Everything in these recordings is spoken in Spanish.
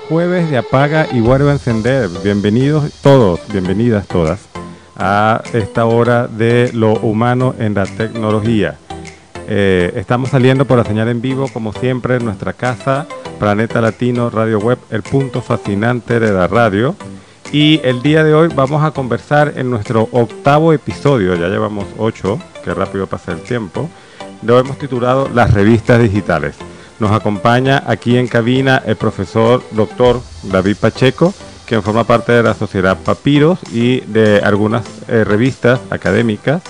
jueves de Apaga y Vuelve a Encender. Bienvenidos todos, bienvenidas todas a esta hora de lo humano en la tecnología. Estamos saliendo por la señal en vivo, como siempre, en nuestra casa, Planeta Latino Radio Web, el punto fascinante de la radio. Y el día de hoy vamos a conversar en nuestro 8º episodio, ya llevamos 8, qué rápido pasa el tiempo. Lo hemos titulado Las revistas digitales. Nos acompaña aquí en cabina el profesor Dr. David Pacheco, quien forma parte de la Sociedad Papiros y de algunas revistas académicas,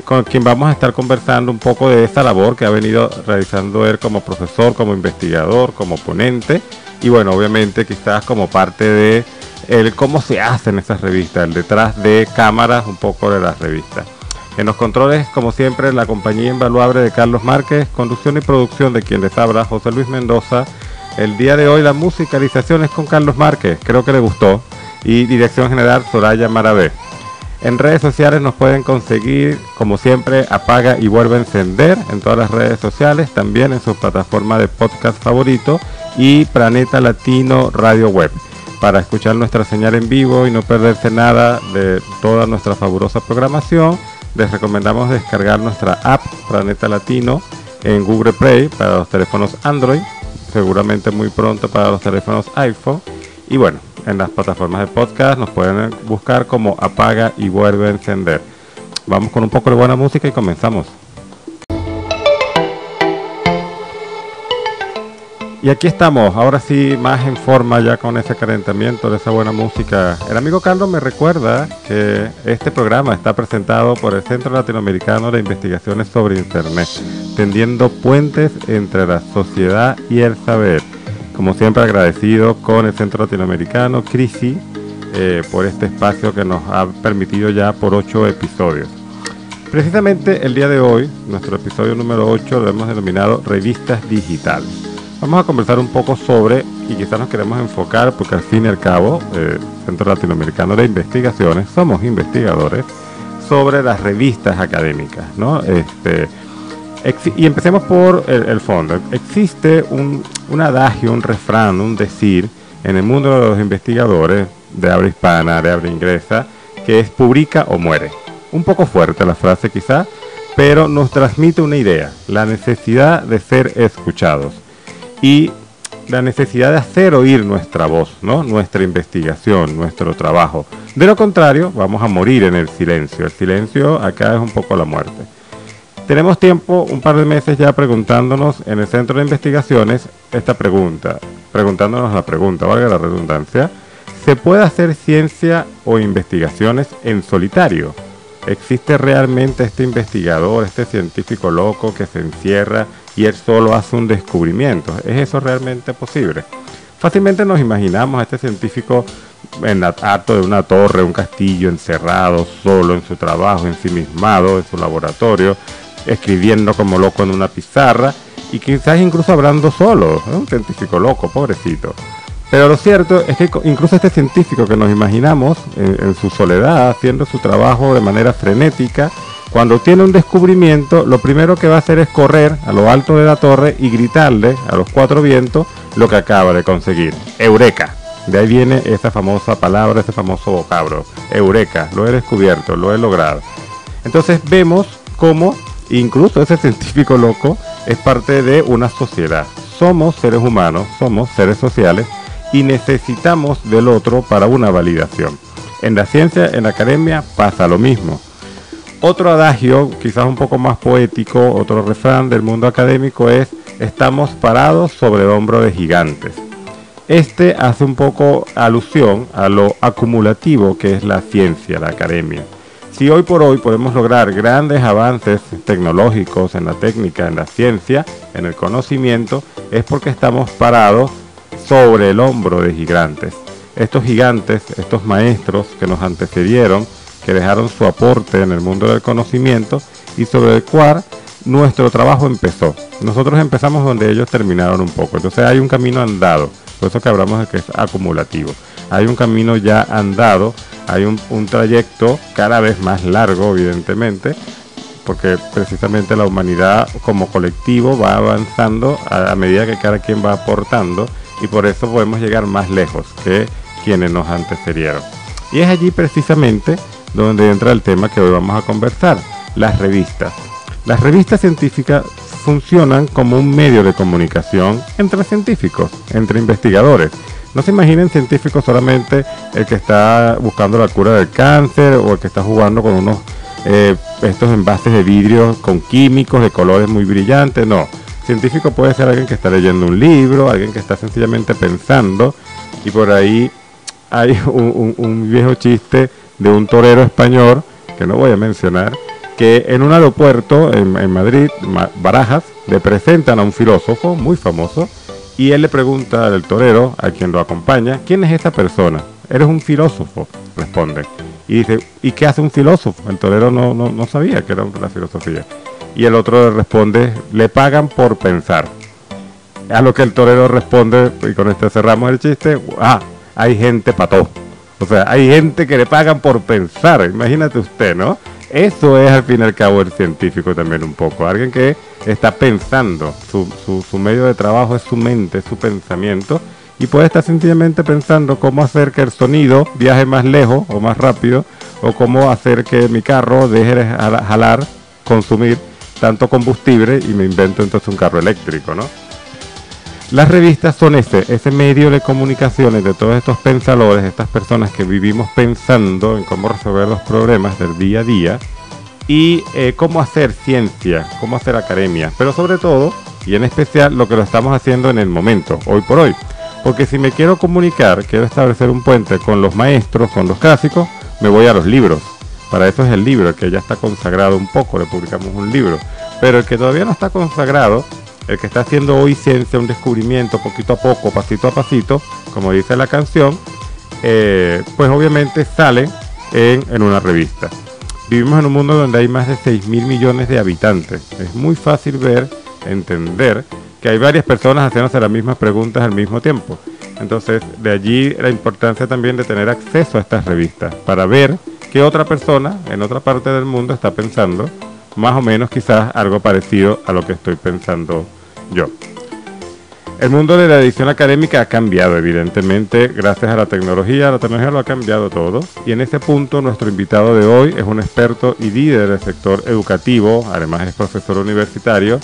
con quien vamos a estar conversando un poco de esta labor que ha venido realizando él como profesor, como investigador, como ponente, y bueno, obviamente quizás como parte de cómo se hacen esas revistas, el detrás de cámaras un poco de las revistas. En los controles, como siempre, la compañía invaluable de Carlos Márquez, conducción y producción de quien les habla, José Luis Mendoza. El día de hoy la musicalización es con Carlos Márquez, creo que le gustó, y dirección general Soraya Maravé. En redes sociales nos pueden conseguir, como siempre, Apaga y Vuelve a Encender en todas las redes sociales, también en su plataforma de podcast favorito y Planeta Latino Radio Web. Para escuchar nuestra señal en vivo y no perderse nada de toda nuestra fabulosa programación, les recomendamos descargar nuestra app Planeta Latino en Google Play para los teléfonos Android, seguramente muy pronto para los teléfonos iPhone. Y bueno, en las plataformas de podcast nos pueden buscar como Apaga y Vuelve a Encender. Vamos con un poco de buena música y comenzamos. Y aquí estamos, ahora sí, más en forma ya con ese calentamiento de esa buena música. El amigo Carlos me recuerda que este programa está presentado por el Centro Latinoamericano de Investigaciones sobre Internet, tendiendo puentes entre la sociedad y el saber. Como siempre, agradecido con el Centro Latinoamericano, CRISI, por este espacio que nos ha permitido ya por 8 episodios. Precisamente el día de hoy, nuestro episodio número 8 lo hemos denominado Revistas Digitales. Vamos a conversar un poco sobre, y quizás nos queremos enfocar, porque al fin y al cabo, Centro Latinoamericano de Investigaciones, somos investigadores, sobre las revistas académicas, ¿no? Y empecemos por el fondo. Existe un adagio, un refrán, un decir, en el mundo de los investigadores, de habla hispana, de habla inglesa, que es publica o muere. Un poco fuerte la frase quizás, pero nos transmite una idea, la necesidad de ser escuchados. Y la necesidad de hacer oír nuestra voz, ¿no? Nuestra investigación, nuestro trabajo. De lo contrario, vamos a morir en el silencio. El silencio acá es un poco la muerte. Tenemos tiempo, un par de meses ya preguntándonos en el Centro de Investigaciones esta pregunta. Preguntándonos la pregunta, valga la redundancia. ¿Se puede hacer ciencia o investigaciones en solitario? ¿Existe realmente este investigador, este científico loco que se encierra y él solo hace un descubrimiento? ¿Es eso realmente posible? Fácilmente nos imaginamos a este científico en el alto de una torre, un castillo, encerrado, solo en su trabajo, ensimismado en su laboratorio, escribiendo como loco en una pizarra y quizás incluso hablando solo. Es un científico loco, pobrecito. Pero lo cierto es que incluso este científico que nos imaginamos en su soledad, haciendo su trabajo de manera frenética, cuando tiene un descubrimiento, lo primero que va a hacer es correr a lo alto de la torre y gritarle a los 4 vientos lo que acaba de conseguir. ¡Eureka! De ahí viene esa famosa palabra, ese famoso vocablo. ¡Eureka! Lo he descubierto, lo he logrado. Entonces vemos cómo incluso ese científico loco es parte de una sociedad. Somos seres humanos, somos seres sociales, y necesitamos del otro para una validación. En la ciencia, en la academia, pasa lo mismo. Otro adagio, quizás un poco más poético, otro refrán del mundo académico es: estamos parados sobre el hombro de gigantes. Este hace un poco alusión a lo acumulativo que es la ciencia, la academia. Si hoy por hoy podemos lograr grandes avances tecnológicos en la técnica, en la ciencia, en el conocimiento, es porque estamos parados sobre el hombro de gigantes. Estos gigantes, estos maestros que nos antecedieron, que dejaron su aporte en el mundo del conocimiento y sobre el cual nuestro trabajo empezó. Nosotros empezamos donde ellos terminaron un poco. Entonces hay un camino andado, por eso que hablamos de que es acumulativo. Hay un camino ya andado, hay un trayecto cada vez más largo, evidentemente, porque precisamente la humanidad como colectivo va avanzando a medida que cada quien va aportando y por eso podemos llegar más lejos que quienes nos antecedieron. Y es allí precisamente donde entra el tema que hoy vamos a conversar, las revistas. Las revistas científicas funcionan como un medio de comunicación entre científicos, entre investigadores. No se imaginen científicos solamente el que está buscando la cura del cáncer o el que está jugando con unos estos envases de vidrio con químicos de colores muy brillantes. No, científico puede ser alguien que está leyendo un libro, alguien que está sencillamente pensando. Y por ahí hay un viejo chiste de un torero español, que no voy a mencionar, que en un aeropuerto en Madrid, Barajas, le presentan a un filósofo muy famoso y él le pregunta al torero, a quien lo acompaña, ¿quién es esa persona? Eres un filósofo, responde. Y dice, ¿y qué hace un filósofo? El torero no sabía que era la filosofía. Y el otro le responde, le pagan por pensar. A lo que el torero responde, y con esto cerramos el chiste, hay gente para todo. O sea, hay gente que le pagan por pensar, imagínate usted, ¿no? Eso es al fin y al cabo el científico también un poco, alguien que está pensando, su medio de trabajo es su mente, su pensamiento, y puede estar sencillamente pensando cómo hacer que el sonido viaje más lejos o más rápido, o cómo hacer que mi carro deje de jalar, consumir tanto combustible y me invento entonces un carro eléctrico, ¿no? Las revistas son ese medio de comunicaciones de todos estos pensadores, estas personas que vivimos pensando en cómo resolver los problemas del día a día y cómo hacer ciencia, cómo hacer academia, pero sobre todo y en especial lo que lo estamos haciendo en el momento, hoy por hoy. Porque si me quiero comunicar, quiero establecer un puente con los maestros, con los clásicos, me voy a los libros. Para eso es el libro, el que ya está consagrado un poco, le publicamos un libro. Pero el que todavía no está consagrado, el que está haciendo hoy ciencia, un descubrimiento poquito a poco, pasito a pasito, como dice la canción, pues obviamente sale en una revista. Vivimos en un mundo donde hay más de 6.000 millones de habitantes. Es muy fácil ver, entender, que hay varias personas haciéndose las mismas preguntas al mismo tiempo. Entonces, de allí la importancia también de tener acceso a estas revistas, para ver qué otra persona en otra parte del mundo está pensando, más o menos quizás algo parecido a lo que estoy pensando yo. El mundo de la edición académica ha cambiado, evidentemente, gracias a la tecnología. La tecnología lo ha cambiado todo. Y en ese punto, nuestro invitado de hoy es un experto y líder del sector educativo, además es profesor universitario.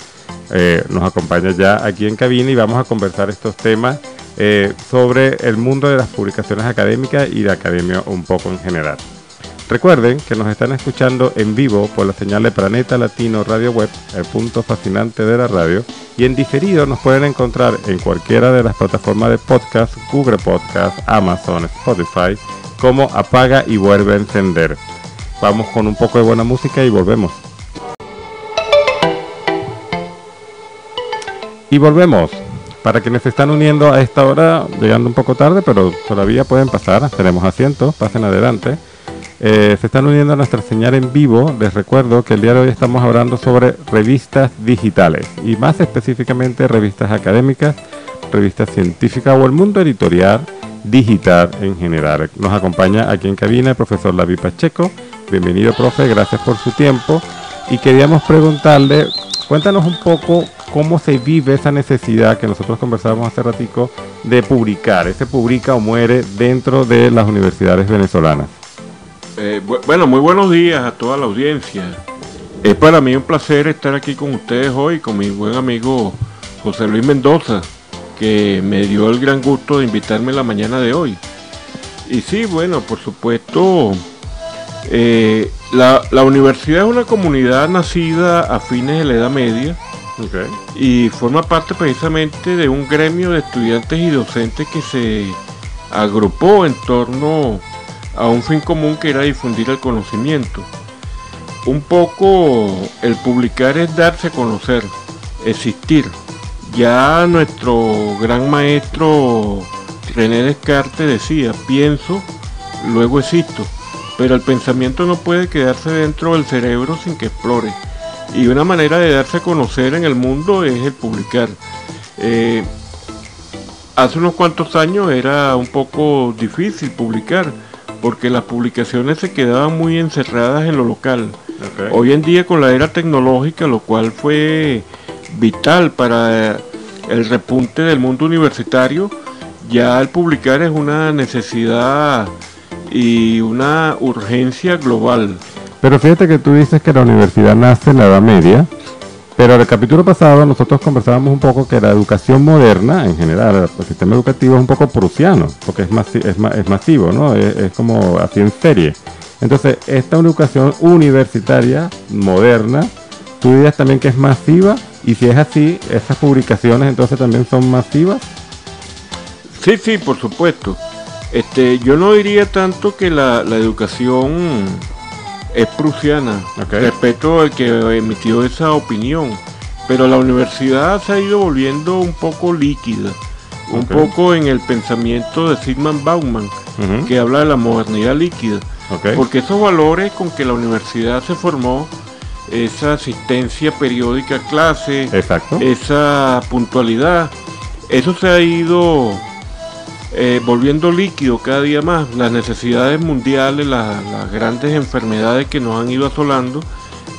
Nos acompaña ya aquí en cabina y vamos a conversar estos temas sobre el mundo de las publicaciones académicas y de academia un poco en general. Recuerden que nos están escuchando en vivo por la señal de Planeta Latino Radio Web, el punto fascinante de la radio, y en diferido nos pueden encontrar en cualquiera de las plataformas de podcast, Google Podcast, Amazon, Spotify, como Apaga y Vuelve a Encender. Vamos con un poco de buena música y volvemos. Y volvemos. Para quienes se están uniendo a esta hora, llegando un poco tarde, pero todavía pueden pasar, tenemos asientos, pasen adelante. Se están uniendo a nuestra señal en vivo. Les recuerdo que el día de hoy estamos hablando sobre revistas digitales y más específicamente revistas académicas, revistas científicas o el mundo editorial digital en general. Nos acompaña aquí en cabina el profesor David Pacheco. Bienvenido, profe, gracias por su tiempo. Y queríamos preguntarle, cuéntanos un poco cómo se vive esa necesidad que nosotros conversábamos hace ratico de publicar, ese publica o muere dentro de las universidades venezolanas. Bueno, muy buenos días a toda la audiencia. Es para mí un placer estar aquí con ustedes hoy, con mi buen amigo José Luis Mendoza, que me dio el gran gusto de invitarme en la mañana de hoy. Y sí, bueno, por supuesto, la universidad es una comunidad nacida a fines de la Edad Media, okay, y forma parte precisamente de un gremio de estudiantes y docentes que se agrupó en torno a un fin común que era difundir el conocimiento. Un poco el publicar es darse a conocer, existir. Ya nuestro gran maestro René Descartes decía, pienso, luego existo, pero el pensamiento no puede quedarse dentro del cerebro sin que explore. Y una manera de darse a conocer en el mundo es el publicar. Hace unos cuantos años era un poco difícil publicar, porque las publicaciones se quedaban muy encerradas en lo local. Okay. Hoy en día, con la era tecnológica, lo cual fue vital para el repunte del mundo universitario, ya el publicar es una necesidad y una urgencia global. Pero fíjate que tú dices que la universidad nace en la Edad Media, pero en el capítulo pasado nosotros conversábamos un poco que la educación moderna, en general, el sistema educativo es un poco prusiano, porque es masivo, ¿no? Es como así en serie. Entonces, esta educación universitaria moderna, ¿tú dirías también que es masiva? Y si es así, ¿esas publicaciones entonces también son masivas? Sí, por supuesto. Yo no diría tanto que la educación es prusiana. Okay. Respeto al que emitió esa opinión, pero la universidad se ha ido volviendo un poco líquida, un poco en el pensamiento de Zygmunt Bauman, que habla de la modernidad líquida. Porque esos valores con que la universidad se formó, esa asistencia periódica a clase, esa puntualidad, eso se ha ido volviendo líquido cada día más. Las necesidades mundiales, las grandes enfermedades que nos han ido asolando,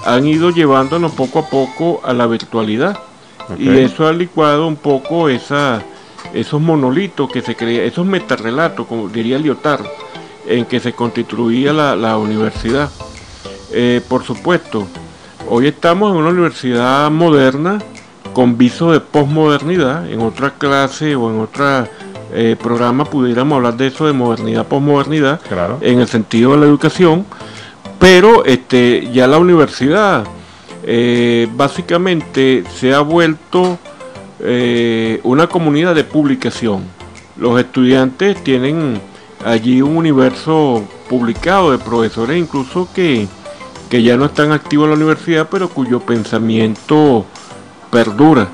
han ido llevándonos poco a poco a la virtualidad. Y eso ha licuado un poco esos monolitos que se creían, esos metarrelatos, como diría Lyotard, en que se constituía la universidad. Por supuesto, hoy estamos en una universidad moderna con visos de posmodernidad. En otra clase o en otra programa pudiéramos hablar de eso, de modernidad, posmodernidad, claro, en el sentido de la educación. Pero ya la universidad básicamente se ha vuelto una comunidad de publicación. Los estudiantes tienen allí un universo publicado de profesores incluso que ya no están activos en la universidad, pero cuyo pensamiento perdura.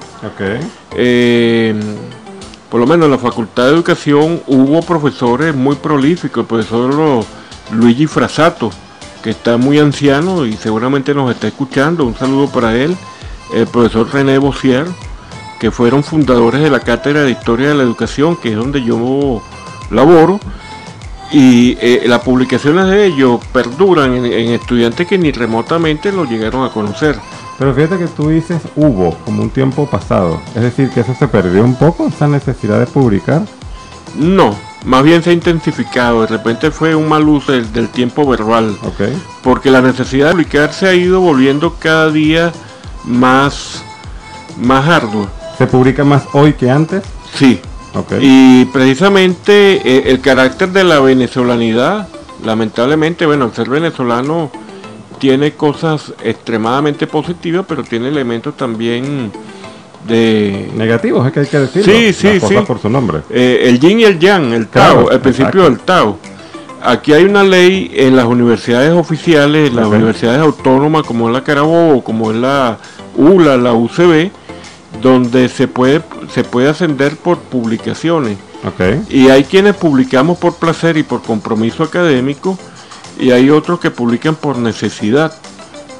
Por lo menos en la Facultad de Educación hubo profesores muy prolíficos. El profesor Luigi Frasato, que está muy anciano y seguramente nos está escuchando, un saludo para él. El profesor René Bossier, que fueron fundadores de la Cátedra de Historia de la Educación, que es donde yo laboro. Y las publicaciones de ellos perduran en estudiantes que ni remotamente lo llegaron a conocer. Pero fíjate que tú dices hubo, como un tiempo pasado. Es decir, que eso se perdió un poco, esa necesidad de publicar. No, más bien se ha intensificado. De repente fue un mal uso del tiempo verbal. Porque la necesidad de publicar se ha ido volviendo cada día más ardua. ¿Se publica más hoy que antes? Sí. Y precisamente el carácter de la venezolanidad, lamentablemente, bueno, el ser venezolano tiene cosas extremadamente positivas, pero tiene elementos también de negativos, es que hay que decirlo. Sí. Cosas por su nombre. El yin y el yang, el Tao, claro, el principio del Tao. Aquí hay una ley en las universidades oficiales, en las universidades autónomas, como es la Carabobo, como es la ULA, la UCB, donde se puede ascender por publicaciones. Y hay quienes publicamos por placer y por compromiso académico, y hay otros que publican por necesidad,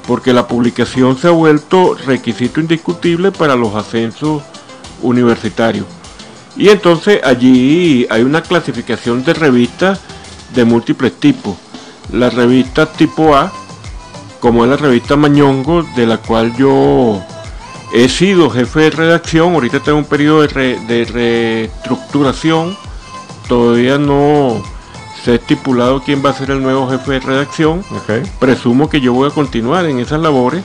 porque la publicación se ha vuelto requisito indiscutible para los ascensos universitarios. Y entonces allí hay una clasificación de revistas de múltiples tipos. La revista tipo A, como es la revista Mañongo, de la cual yo he sido jefe de redacción. Ahorita tengo un periodo de reestructuración. Todavía no se ha estipulado quién va a ser el nuevo jefe de redacción. Presumo que yo voy a continuar en esas labores.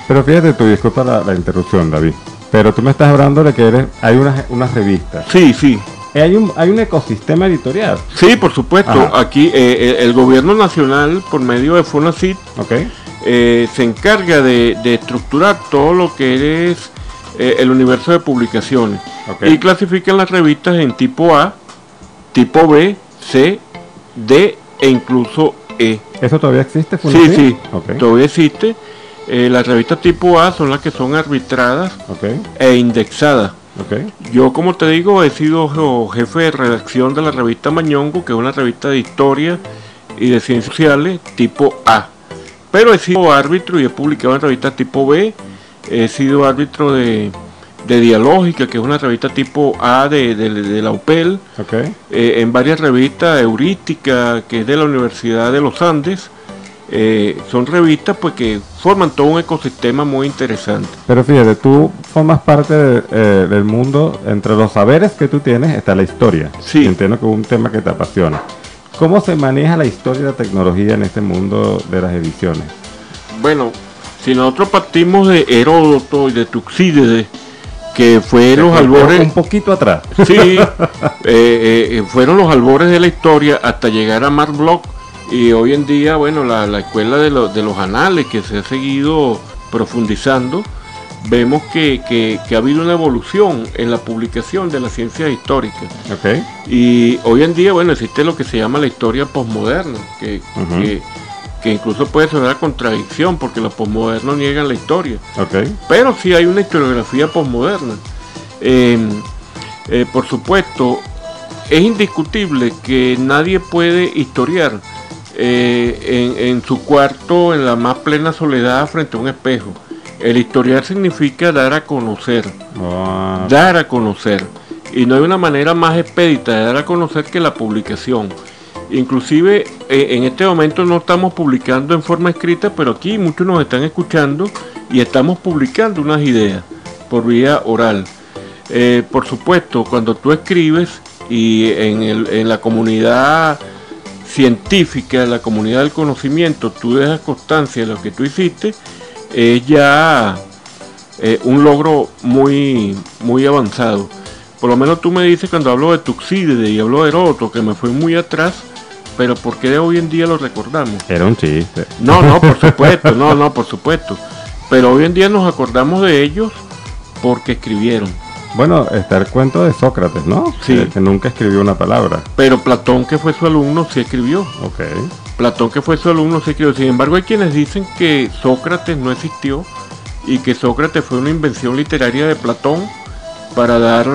Pero fíjate tú, disculpa la interrupción, David, pero tú me estás hablando de que hay unas revistas. Sí. Hay un ecosistema editorial. Sí, por supuesto. Ajá. Aquí el gobierno nacional, por medio de FONACYT, se encarga de estructurar todo lo que es el universo de publicaciones. Y clasifican las revistas en tipo A, tipo B, C, D e incluso E. ¿Eso todavía existe? Sí, todavía existe. Las revistas tipo A son las que son arbitradas e indexadas. Yo, como te digo, he sido jefe de redacción de la revista Mañongo, que es una revista de historia y de ciencias sociales tipo A. Pero he sido árbitro y he publicado en revistas tipo B. He sido árbitro de Dialógica, que es una revista tipo A de la UPEL. En varias revistas, Heurística, que es de la Universidad de los Andes. son revistas pues que forman todo un ecosistema muy interesante. Pero fíjate, tú formas parte del mundo, entre los saberes que tú tienes está la historia. Sí. Entiendo que es un tema que te apasiona. ¿Cómo se maneja la historia y la tecnología en este mundo de las ediciones? Bueno, si nosotros partimos de Heródoto y de Tucídides, que fue los albores... Un poquito atrás. Sí, fueron los albores de la historia hasta llegar a Marc Bloch. Y hoy en día, bueno, la escuela de los anales que se ha seguido profundizando, vemos que ha habido una evolución en la publicación de las ciencias históricas. Okay. Y hoy en día, bueno, existe lo que se llama la historia posmoderna, que incluso puede sonar a contradicción, porque los posmodernos niegan la historia. Okay. Pero sí hay una historiografía posmoderna. Por supuesto, es indiscutible que nadie puede historiar en su cuarto en la más plena soledad frente a un espejo. El historiar significa dar a conocer, dar a conocer, y no hay una manera más expedita de dar a conocer que la publicación. Inclusive en este momento no estamos publicando en forma escrita, pero aquí muchos nos están escuchando y estamos publicando unas ideas por vía oral. Por supuesto, cuando tú escribes y en la comunidad científica, la comunidad del conocimiento, tú dejas constancia de lo que tú hiciste, es ya un logro muy, muy avanzado. Por lo menos tú me dices cuando hablo de Tucídides y hablo de Heródoto, que me fui muy atrás, pero ¿por qué hoy en día lo recordamos? Era un chiste. No, por supuesto, por supuesto. Pero hoy en día nos acordamos de ellos porque escribieron. Bueno, está el cuento de Sócrates, ¿no? Sí. Que nunca escribió una palabra. Pero Platón, que fue su alumno, sí escribió. Ok. Platón, que fue su alumno, sí escribió. Sin embargo, hay quienes dicen que Sócrates no existió y que Sócrates fue una invención literaria de Platón para dar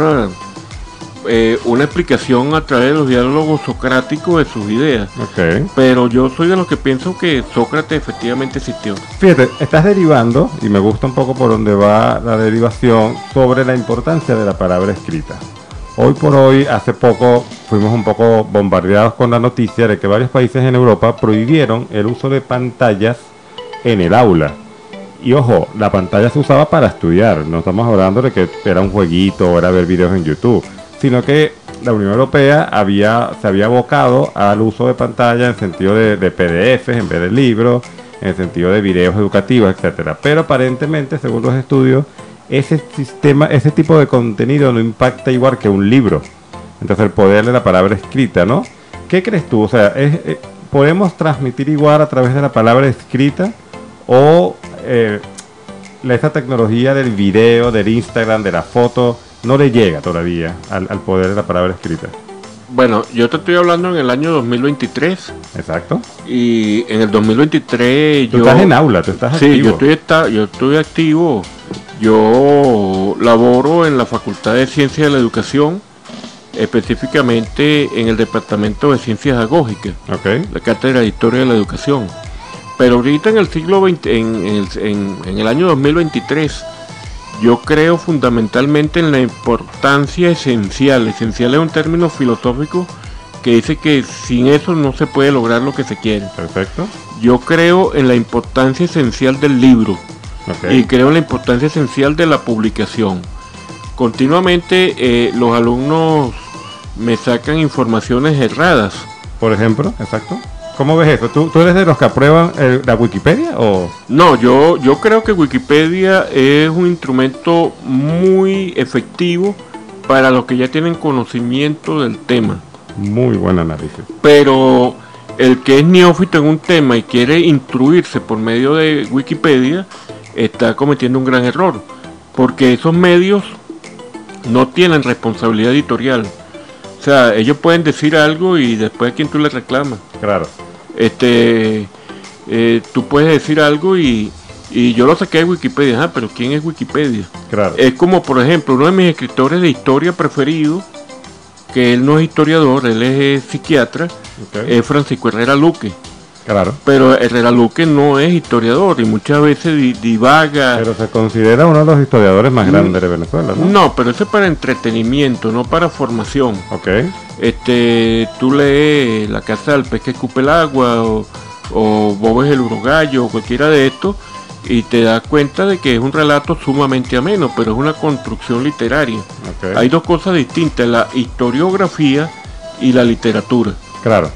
una explicación a través de los diálogos socráticos de sus ideas. Okay. Pero yo soy de los que pienso que Sócrates efectivamente existió. Fíjate, estás derivando, y me gusta un poco por donde va la derivación, sobre la importancia de la palabra escrita. Hoy por hoy, hace poco, fuimos un poco bombardeados con la noticia de que varios países en Europa prohibieron el uso de pantallas en el aula. Y ojo, la pantalla se usaba para estudiar, no estamos hablando de que era un jueguito o era ver videos en YouTube, sino que la Unión Europea se había abocado al uso de pantalla en sentido de PDFs en vez de libros, en el sentido de videos educativos, etcétera. Pero aparentemente, según los estudios, ese tipo de contenido no impacta igual que un libro. Entonces el poder de la palabra escrita, ¿no? ¿Qué crees tú? O sea, ¿podemos transmitir igual a través de la palabra escrita? ¿O esta tecnología del video, del Instagram, de la foto, no le llega todavía al poder de la palabra escrita? Bueno, yo te estoy hablando en el año 2023. Exacto. Y en el 2023 tú estás en aula, tú estás activo. Sí, yo estoy activo. Yo laboro en la Facultad de Ciencias de la Educación, específicamente en el Departamento de Ciencias Agógicas, la Cátedra de Historia de la Educación. Pero ahorita en el siglo XX, en el año 2023, yo creo fundamentalmente en la importancia esencial. Esencial es un término filosófico que dice que sin eso no se puede lograr lo que se quiere. Perfecto. Yo creo en la importancia esencial del libro. Y creo en la importancia esencial de la publicación. Continuamente los alumnos me sacan informaciones erradas. Por ejemplo, exacto. ¿Cómo ves eso? ¿Tú eres de los que aprueban la Wikipedia o...? No, yo creo que Wikipedia es un instrumento muy efectivo para los que ya tienen conocimiento del tema. Muy buen análisis. Pero el que es neófito en un tema y quiere instruirse por medio de Wikipedia está cometiendo un gran error, porque esos medios no tienen responsabilidad editorial. O sea, ellos pueden decir algo y después a quién tú le reclamas. Claro. Tú puedes decir algo y yo lo saqué de Wikipedia, pero ¿quién es Wikipedia? Claro. Es como, por ejemplo, uno de mis escritores de historia preferido, que él no es historiador, él es psiquiatra, es Francisco Herrera Luque. Claro. Pero Herrera Luque no es historiador y muchas veces divaga. Pero se considera uno de los historiadores más grandes de Venezuela, ¿no? No, pero eso es para entretenimiento, no para formación. Ok. Tú lees La casa del pez que escupe el agua o Bob el Urogallo o cualquiera de estos, y te das cuenta de que es un relato sumamente ameno, pero es una construcción literaria. Okay. Hay dos cosas distintas, la historiografía y la literatura. Claro.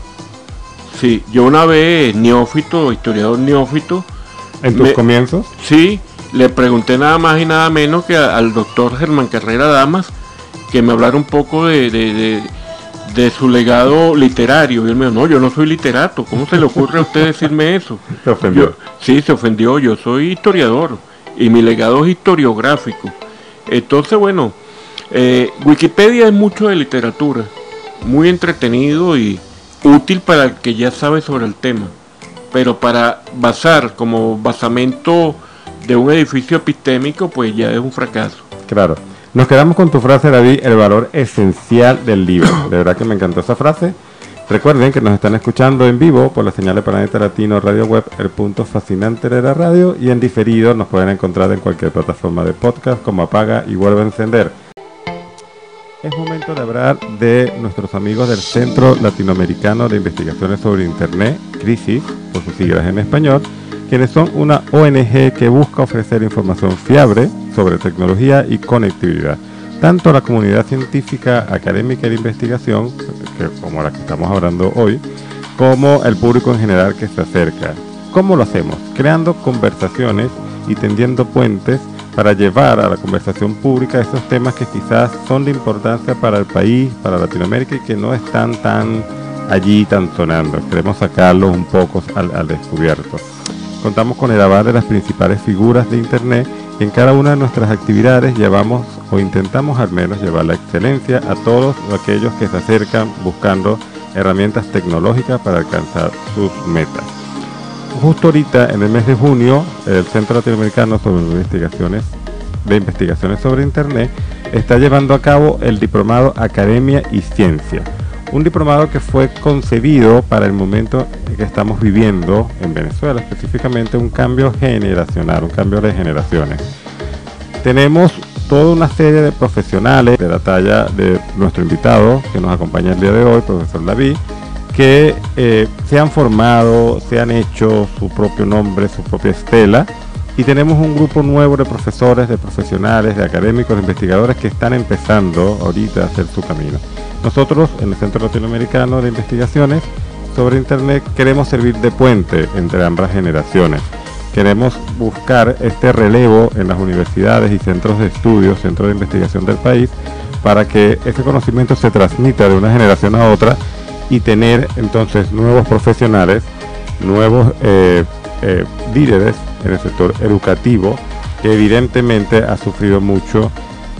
Sí, yo una vez, neófito, historiador neófito. ¿En tus comienzos? Sí, le pregunté nada más y nada menos que al doctor Germán Carrera Damas, que me hablara un poco de su legado literario. Y él me dijo, no, yo no soy literato, ¿cómo se le ocurre a usted decirme eso? ¿Se ofendió? Sí, se ofendió, yo soy historiador y mi legado es historiográfico. Entonces, bueno, Wikipedia es mucho de literatura, muy entretenido y útil para el que ya sabe sobre el tema, pero para basar como basamento de un edificio epistémico, pues ya es un fracaso. Claro. Nos quedamos con tu frase, David, el valor esencial del libro. De verdad que me encantó esa frase. Recuerden que nos están escuchando en vivo por la señal de Planeta Latino Radio Web, el punto fascinante de la radio, y en diferido nos pueden encontrar en cualquier plataforma de podcast como Apaga y Vuelve a Encender. Es momento de hablar de nuestros amigos del Centro Latinoamericano de Investigaciones sobre Internet, CRISIS, por sus siglas en español, quienes son una ONG que busca ofrecer información fiable sobre tecnología y conectividad, tanto a la comunidad científica, académica y de investigación, como la que estamos hablando hoy, como el público en general que se acerca. ¿Cómo lo hacemos? Creando conversaciones y tendiendo puentes para llevar a la conversación pública esos temas que quizás son de importancia para el país, para Latinoamérica, y que no están tan allí, tan sonando. Queremos sacarlos un poco al descubierto. Contamos con el aval de las principales figuras de Internet y en cada una de nuestras actividades llevamos o intentamos al menos llevar la excelencia a todos aquellos que se acercan buscando herramientas tecnológicas para alcanzar sus metas. Justo ahorita, en el mes de junio, el Centro Latinoamericano de Investigaciones sobre Internet está llevando a cabo el diplomado Academia y Ciencia. Un diplomado que fue concebido para el momento que estamos viviendo en Venezuela, específicamente un cambio generacional, un cambio de generaciones. Tenemos toda una serie de profesionales de la talla de nuestro invitado que nos acompaña el día de hoy, profesor David, que se han formado, se han hecho su propio nombre, su propia estela, y tenemos un grupo nuevo de profesores, de profesionales, de académicos, de investigadores que están empezando ahorita a hacer su camino. Nosotros, en el Centro Latinoamericano de Investigaciones sobre Internet, queremos servir de puente entre ambas generaciones. Queremos buscar este relevo en las universidades y centros de estudio, centros de investigación del país, para que ese conocimiento se transmita de una generación a otra y tener entonces nuevos profesionales, nuevos líderes en el sector educativo, que evidentemente ha sufrido mucho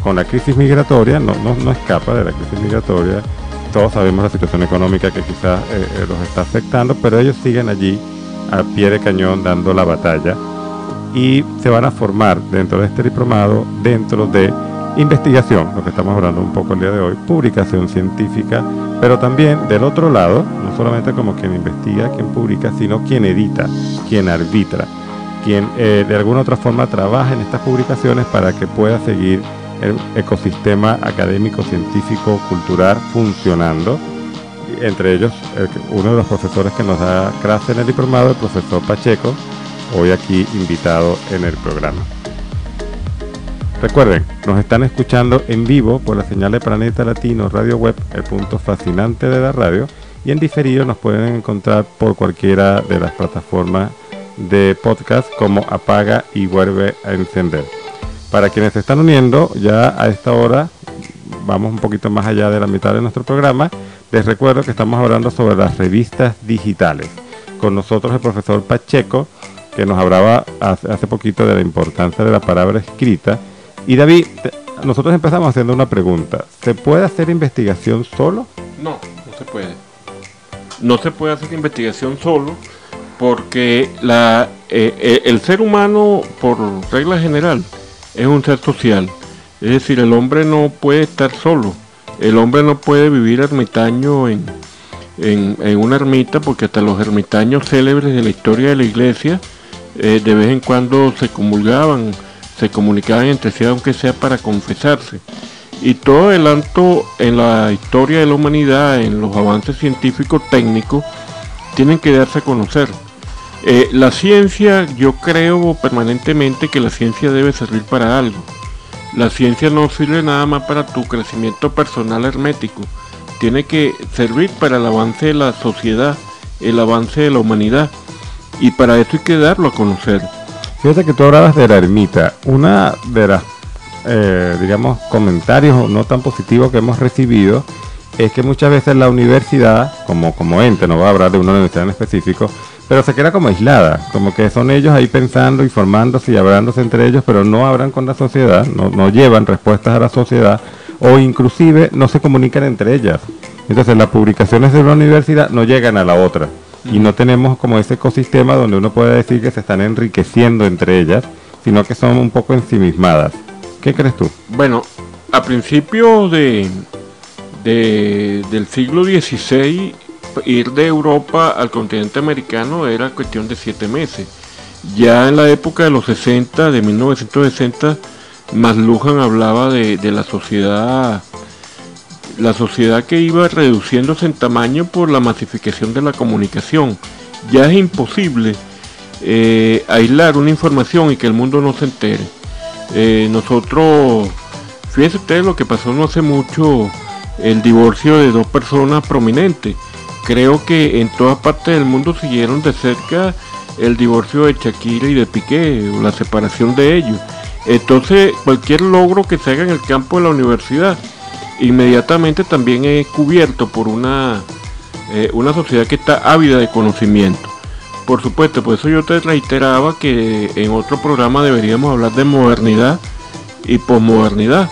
con la crisis migratoria, no escapa de la crisis migratoria. Todos sabemos la situación económica que quizás los está afectando, pero ellos siguen allí a pie de cañón dando la batalla y se van a formar dentro de este diplomado, dentro de investigación, lo que estamos hablando un poco el día de hoy, publicación científica, pero también del otro lado, no solamente como quien investiga, quien publica, sino quien edita, quien arbitra, quien de alguna otra forma trabaja en estas publicaciones para que pueda seguir el ecosistema académico, científico, cultural funcionando. Entre ellos, uno de los profesores que nos da clase en el diplomado, el profesor Pacheco, hoy aquí invitado en el programa. Recuerden, nos están escuchando en vivo por la señal de Planeta Latino Radio Web, el punto fascinante de la radio, y en diferido nos pueden encontrar por cualquiera de las plataformas de podcast como Apaga y Vuelve a Encender. Para quienes se están uniendo, ya a esta hora, vamos un poquito más allá de la mitad de nuestro programa, les recuerdo que estamos hablando sobre las revistas digitales. Con nosotros el profesor Pacheco, que nos hablaba hace poquito de la importancia de la palabra escrita. Y David, nosotros empezamos haciendo una pregunta. ¿Se puede hacer investigación solo? No, no se puede. No se puede hacer investigación solo porque el ser humano, por regla general, es un ser social. Es decir, el hombre no puede estar solo. El hombre no puede vivir ermitaño en una ermita, porque hasta los ermitaños célebres de la historia de la iglesia de vez en cuando se comulgaban, se comunicaban entre sí, aunque sea para confesarse. Y todo adelanto en la historia de la humanidad, en los avances científicos técnicos, tienen que darse a conocer. La ciencia, yo creo permanentemente que la ciencia debe servir para algo. La ciencia no sirve nada más para tu crecimiento personal hermético. Tiene que servir para el avance de la sociedad, el avance de la humanidad. Y para eso hay que darlo a conocer. Fíjate que tú hablabas de la ermita. Una de las, digamos, comentarios no tan positivos que hemos recibido es que muchas veces la universidad, como ente, no voy a hablar de una universidad en específico, pero se queda como aislada, como que son ellos ahí pensando y formándose y hablándose entre ellos, pero no hablan con la sociedad, no llevan respuestas a la sociedad, o inclusive no se comunican entre ellas. Entonces las publicaciones de una universidad no llegan a la otra, y no tenemos como ese ecosistema donde uno puede decir que se están enriqueciendo entre ellas, sino que son un poco ensimismadas. ¿Qué crees tú? Bueno, a principios del siglo XVI, ir de Europa al continente americano era cuestión de 7 meses. Ya en la época de los 60, de 1960, McLuhan hablaba de la sociedad que iba reduciéndose en tamaño por la masificación de la comunicación. Ya es imposible aislar una información y que el mundo no se entere. Fíjense ustedes lo que pasó no hace mucho, el divorcio de 2 personas prominentes. Creo que en todas partes del mundo siguieron de cerca el divorcio de Shakira y de Piqué, o la separación de ellos. Entonces, cualquier logro que se haga en el campo de la universidad, inmediatamente también es cubierto por una sociedad que está ávida de conocimiento. Por supuesto, por eso yo te reiteraba que en otro programa deberíamos hablar de modernidad y posmodernidad,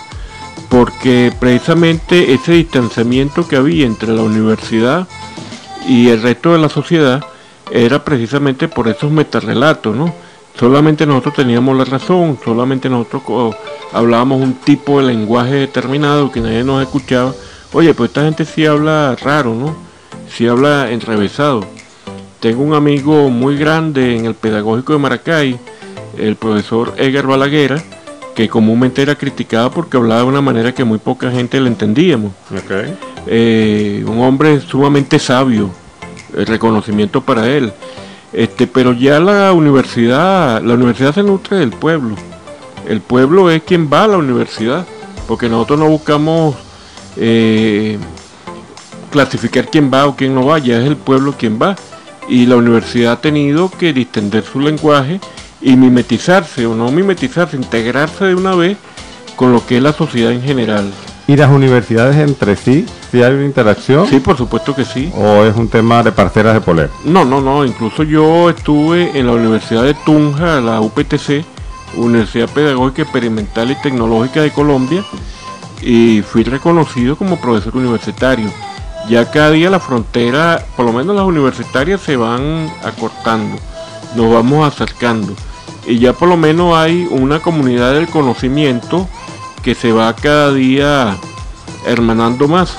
porque precisamente ese distanciamiento que había entre la universidad y el resto de la sociedad era precisamente por esos metarrelatos, ¿no? Solamente nosotros teníamos la razón, solamente nosotros hablábamos un tipo de lenguaje determinado que nadie nos escuchaba. Oye, pues esta gente sí habla raro, ¿no? Sí habla enrevesado. Tengo un amigo muy grande en el Pedagógico de Maracay, el profesor Edgar Balaguer, que comúnmente era criticado porque hablaba de una manera que muy poca gente le entendíamos. Okay. Un hombre sumamente sabio, el reconocimiento para él. Pero ya la universidad se nutre del pueblo. El pueblo es quien va a la universidad, porque nosotros no buscamos clasificar quién va o quién no va, ya es el pueblo quien va. Y la universidad ha tenido que distender su lenguaje y mimetizarse o no mimetizarse, integrarse de una vez con lo que es la sociedad en general. ¿Y las universidades entre sí? ¿Sí hay una interacción? Sí, por supuesto que sí. ¿O es un tema de parceras de poler? No, incluso yo estuve en la Universidad de Tunja, la UPTC, Universidad Pedagógica Experimental y Tecnológica de Colombia, y fui reconocido como profesor universitario. Ya cada día la frontera, por lo menos las universitarias, se van acortando, nos vamos acercando, y ya por lo menos hay una comunidad del conocimiento que se va cada día hermanando más.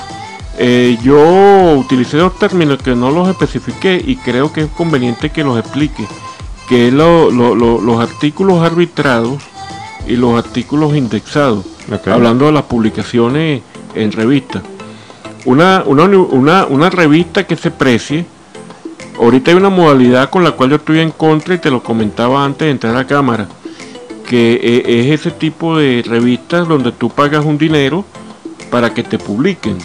Yo utilicé 2 términos que no los especifiqué y creo que es conveniente que los explique, que es los artículos arbitrados y los artículos indexados. Okay. Hablando de las publicaciones en revistas. Una revista que se precie, ahorita hay una modalidad con la cual yo estoy en contra y te lo comentaba antes de entrar a cámara, que es ese tipo de revistas donde tú pagas un dinero para que te publiquen.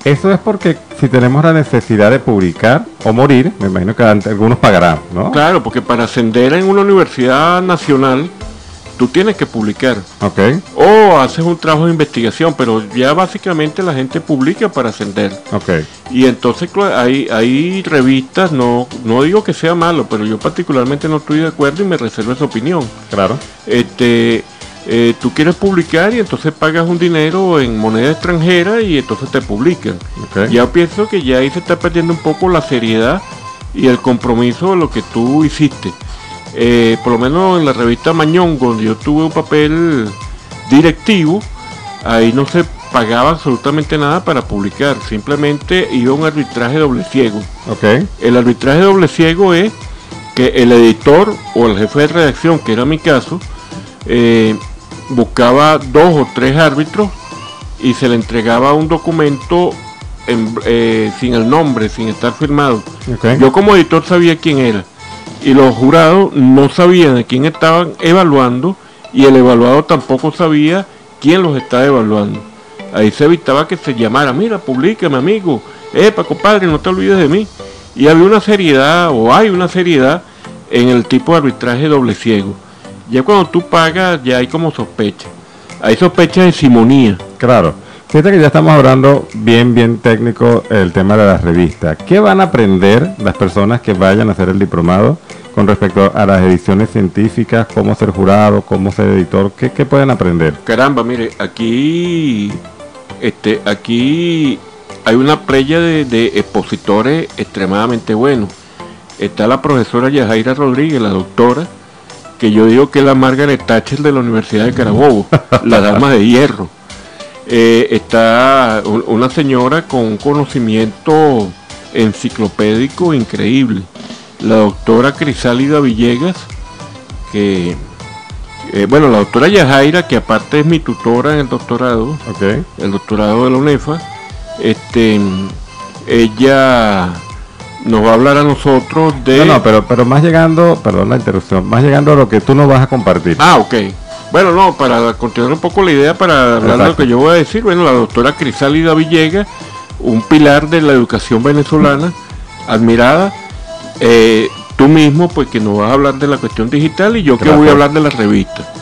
Eso es porque si tenemos la necesidad de publicar o morir, me imagino que algunos pagarán, ¿no? Claro, porque para ascender en una universidad nacional, tú tienes que publicar. Okay. O haces un trabajo de investigación, pero ya básicamente la gente publica para ascender. Okay. Y entonces hay revistas, no digo que sea malo, pero yo particularmente no estoy de acuerdo y me reservo esa opinión. Claro. Tú quieres publicar y entonces pagas un dinero en moneda extranjera y entonces te publican. Okay. Ya pienso que ya ahí se está perdiendo un poco la seriedad y el compromiso de lo que tú hiciste. Por lo menos en la revista Mañongo, donde yo tuve un papel directivo, ahí no se pagaba absolutamente nada para publicar, simplemente iba un arbitraje doble ciego. Okay. El arbitraje doble ciego es que el editor o el jefe de redacción, que era mi caso, buscaba 2 o 3 árbitros y se le entregaba un documento sin el nombre, sin estar firmado. Okay. Yo como editor sabía quién era, y los jurados no sabían de quién estaban evaluando y el evaluado tampoco sabía quién los estaba evaluando. Ahí se evitaba que se llamara, mira, publícame, amigo, compadre, no te olvides de mí. Y había una seriedad, o hay una seriedad, en el tipo de arbitraje doble ciego. Ya cuando tú pagas, ya hay como sospecha. Hay sospecha de simonía. Claro. Fíjate que ya estamos hablando bien técnico el tema de las revistas. ¿Qué van a aprender las personas que vayan a hacer el diplomado con respecto a las ediciones científicas, cómo ser jurado, cómo ser editor? ¿Qué pueden aprender? Caramba, mire, aquí hay una playa de expositores extremadamente buenos. Está la profesora Yajaira Rodríguez, la doctora, que yo digo que es la Margaret Thatcher de la Universidad de Carabobo, la dama de hierro. Está una señora con un conocimiento enciclopédico increíble, la doctora Crisálida Villegas, que la doctora Yajaira, que aparte es mi tutora en el doctorado, el doctorado de la UNEFA, ella nos va a hablar a nosotros de... pero más llegando, perdón la interrupción, más llegando a lo que tú nos vas a compartir. Ok. Bueno, no, para continuar un poco la idea, para hablar de lo que yo voy a decir, bueno, la doctora Crisálida Villegas, un pilar de la educación venezolana, admirada, tú mismo, pues que nos vas a hablar de la cuestión digital y yo que voy a hablar de la revista.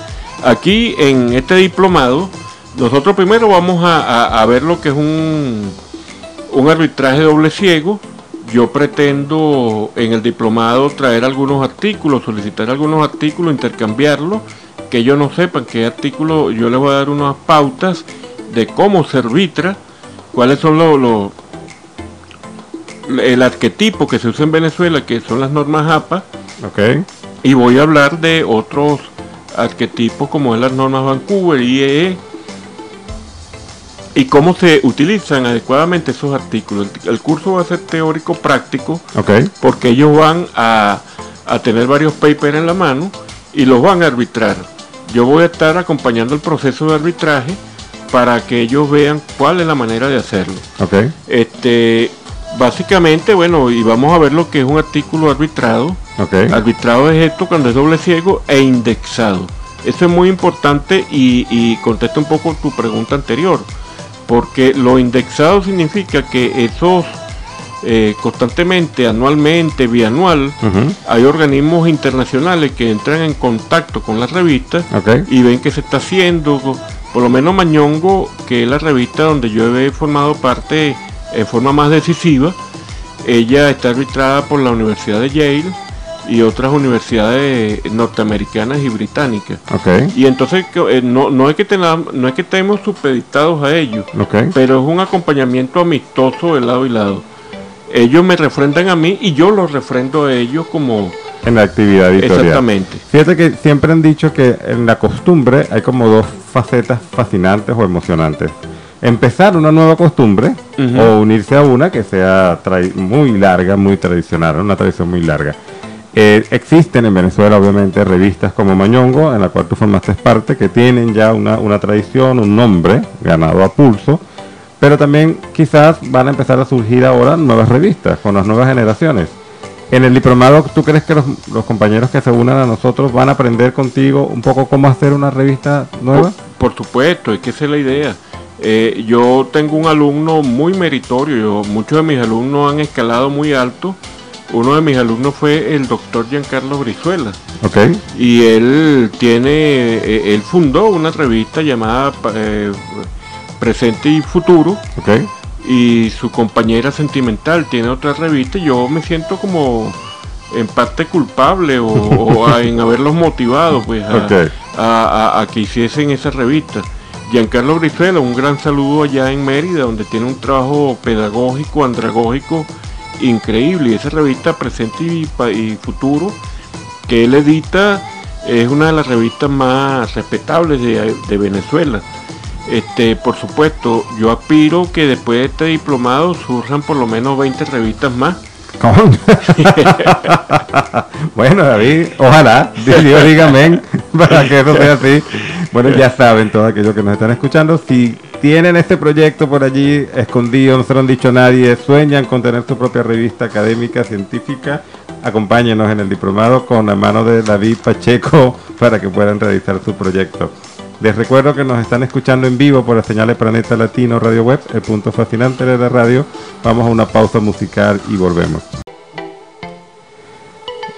Aquí en este diplomado, nosotros primero vamos a ver lo que es un arbitraje doble ciego. Yo pretendo en el diplomado traer algunos artículos, solicitar algunos artículos, intercambiarlos, que ellos no sepan qué artículo. Yo les voy a dar unas pautas de cómo se arbitra, cuáles son el arquetipo que se usa en Venezuela, que son las normas APA. Y voy a hablar de otros arquetipos como es las normas Vancouver, IEE, y cómo se utilizan adecuadamente esos artículos. El curso va a ser teórico práctico, porque ellos van a tener varios papers en la mano y los van a arbitrar. Yo voy a estar acompañando el proceso de arbitraje para que ellos vean cuál es la manera de hacerlo. Básicamente, bueno, y vamos a ver lo que es un artículo arbitrado. Arbitrado es esto cuando es doble ciego e indexado. Eso es muy importante y contesta un poco tu pregunta anterior, porque lo indexado significa que esos constantemente, anualmente, bianual, hay organismos internacionales que entran en contacto con la revista y ven que se está haciendo, por lo menos Mañongo, que es la revista donde yo he formado parte en forma más decisiva. Ella está arbitrada por la Universidad de Yale y otras universidades norteamericanas y británicas. Y entonces no es que estemos supeditados a ellos, pero es un acompañamiento amistoso de lado y lado. Ellos me refrendan a mí y yo los refrendo a ellos como... En la actividad editorial. Exactamente. Fíjate que siempre han dicho que en la costumbre hay como dos facetas fascinantes o emocionantes. Empezar una nueva costumbre o unirse a una que sea muy larga, muy tradicional, una tradición muy larga. Existen en Venezuela obviamente revistas como Mañongo, en la cual tú formaste parte, que tienen ya una tradición, un nombre ganado a pulso, pero también quizás van a empezar a surgir ahora nuevas revistas con las nuevas generaciones. En el diplomado, ¿tú crees que los compañeros que se unan a nosotros van a aprender contigo un poco cómo hacer una revista nueva? Por supuesto, es que esa es la idea. Yo tengo un alumno muy meritorio, muchos de mis alumnos han escalado muy alto. Uno de mis alumnos fue el doctor Giancarlo Brizuela. Y él fundó una revista llamada Presente y Futuro. Y su compañera sentimental tiene otra revista y yo me siento como en parte culpable en haberlos motivado pues a que hiciesen esa revista. Giancarlo Brizuela, un gran saludo allá en Mérida, donde tiene un trabajo pedagógico, andragógico increíble. Y esa revista Presente y Futuro que él edita es una de las revistas más respetables de Venezuela. Por supuesto, yo aspiro que después de este diplomado surjan por lo menos 20 revistas más. Bueno, David, ojalá, Dios diga amén, para que eso sea así. Bueno, ya saben todos aquellos que nos están escuchando, si tienen este proyecto por allí escondido, no se lo han dicho a nadie, sueñan con tener su propia revista académica, científica, acompáñenos en el diplomado con la mano de David Pacheco para que puedan realizar su proyecto. Les recuerdo que nos están escuchando en vivo por la señal de Planeta Latino Radio Web, el punto fascinante de la radio. Vamos a una pausa musical y volvemos.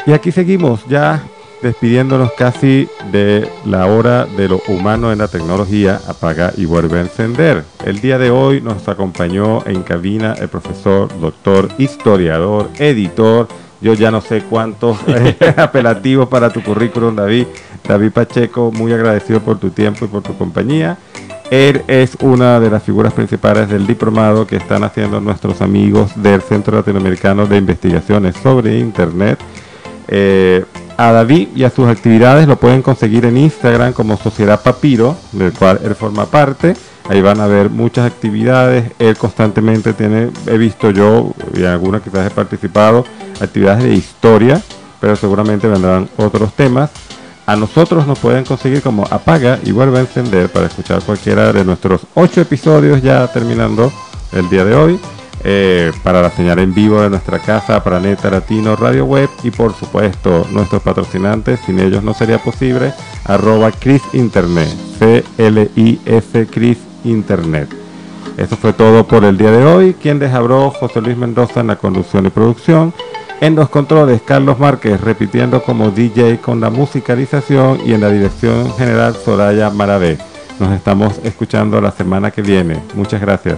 Y aquí seguimos ya despidiéndonos casi de la hora de lo humano en la tecnología. Apaga y vuelve a encender. El día de hoy nos acompañó en cabina el profesor, doctor, historiador, editor, yo ya no sé cuántos apelativos para tu currículum, David Pacheco. Muy agradecido por tu tiempo y por tu compañía. Él es una de las figuras principales del diplomado que están haciendo nuestros amigos del Centro Latinoamericano de Investigaciones sobre Internet. A David y a sus actividades lo pueden conseguir en Instagram como Sociedad Papiro, del cual él forma parte. Ahí van a ver muchas actividades. Él constantemente tiene, he visto yo, y algunas quizás he participado, actividades de historia, pero seguramente vendrán otros temas. A nosotros nos pueden conseguir como Apaga y Vuelve a Encender para escuchar cualquiera de nuestros 8 episodios ya terminando el día de hoy. Para la señal en vivo de nuestra casa, Planeta Latino Radio Web, y por supuesto nuestros patrocinantes, sin ellos no sería posible, @Cris Internet, CLIS Cris Internet. Eso fue todo por el día de hoy. Quien les habló, José Luis Mendoza en la conducción y producción. En los controles, Carlos Márquez repitiendo como DJ con la musicalización, y en la dirección general, Soraya Maravé. Nos estamos escuchando la semana que viene. Muchas gracias.